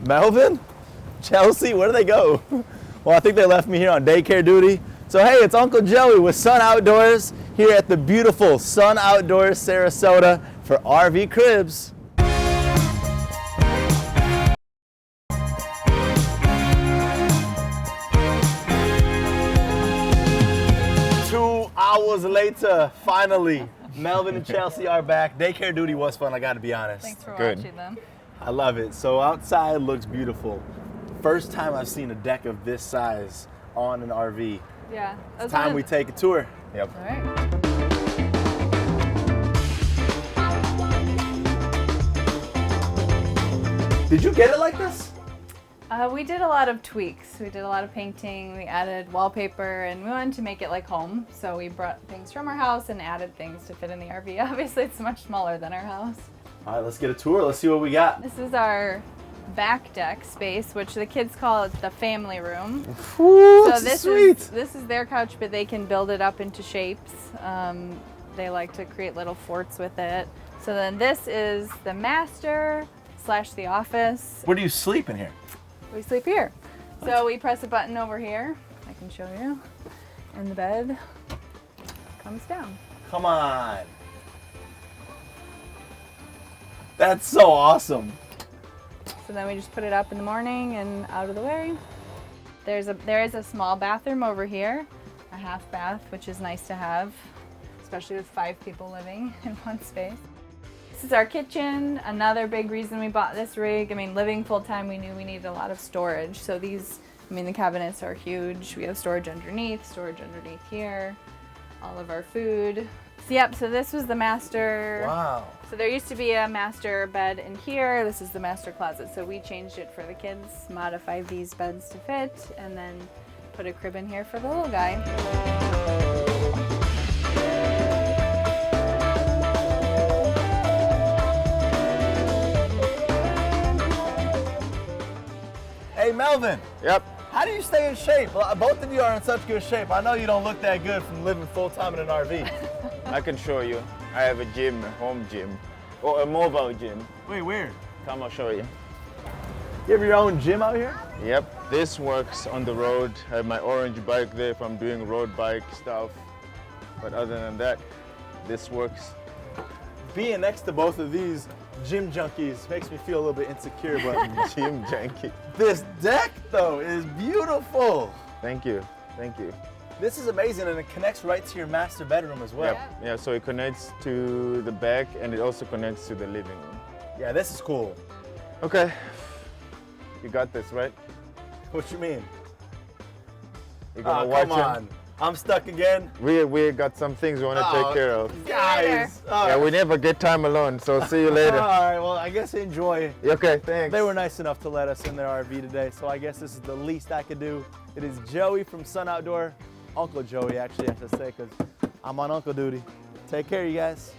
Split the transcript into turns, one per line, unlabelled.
Malvin? Chelsea? Where do they go? Well, I think they left me here on daycare duty. So hey, it's Uncle Joey with Sun Outdoors here at the beautiful Sun Outdoors Sarasota for RV Cribs. 2 hours later, finally, Melvin and Chelsea are back. Daycare duty was fun, I gotta be honest.
Thanks for watching them.
I love it. So outside looks beautiful. First time I've seen a deck of this size on an RV.
Yeah.
It's time we take a tour.
Yep.
All right.
Did you get it like this?
We did a lot of tweaks. We did a lot of painting. We added wallpaper, and we wanted to make it like home. So we brought things from our house and added things to fit in the RV. Obviously, it's much smaller than our house.
All right, let's get a tour. Let's see what we got.
This is our back deck space, which the kids call it the family room.
Ooh,
So this is their couch, but they can build it up into shapes. They like to create little forts with it. So then this is the master / the office.
Where do you sleep in here?
We sleep here. So we press a button over here. I can show you. And the bed comes down.
Come on. That's so awesome.
So then we just put it up in the morning and out of the way. There is a small bathroom over here, a half bath, which is nice to have, especially with 5 people living in one space. This is our kitchen. Another big reason we bought this rig. I mean, living full time, we knew we needed a lot of storage. So these, the cabinets are huge. We have storage underneath here, all of our food. So yep, so this was the master.
Wow.
So there used to be a master bed in here. This is the master closet. So we changed it for the kids, modified these beds to fit, and then put a crib in here for the little guy.
Hey, Melvin.
Yep.
How do you stay in shape? Both of you are in such good shape. I know you don't look that good from living full time in an RV.
I can show you. I have a gym, a home gym, or a mobile gym.
Wait, where?
Come, I'll show you.
You have your own gym out here?
Yep. This works on the road. I have my orange bike there if I'm doing road bike stuff. But other than that, this works.
Being next to both of these gym junkies makes me feel a little bit insecure, but
Gym junkie.
this deck though is beautiful.
Thank you. Thank you.
This is amazing, and it connects right to your master bedroom as well.
Yep. Yeah, so it connects to the back and it also connects to the living room.
Yeah, this is cool.
Okay. You got this, right?
What you mean?
You're gonna watch
come on.
him?
I'm stuck again.
We got some things we want to take care of.
Guys.
Yeah, we never get time alone, so see you later.
All right, well, I guess enjoy.
Okay, thanks.
They were nice enough to let us in their RV today, so I guess this is the least I could do. It is Joey from Sun Outdoor. Uncle Joey, actually, I have to say, because I'm on uncle duty. Take care, you guys.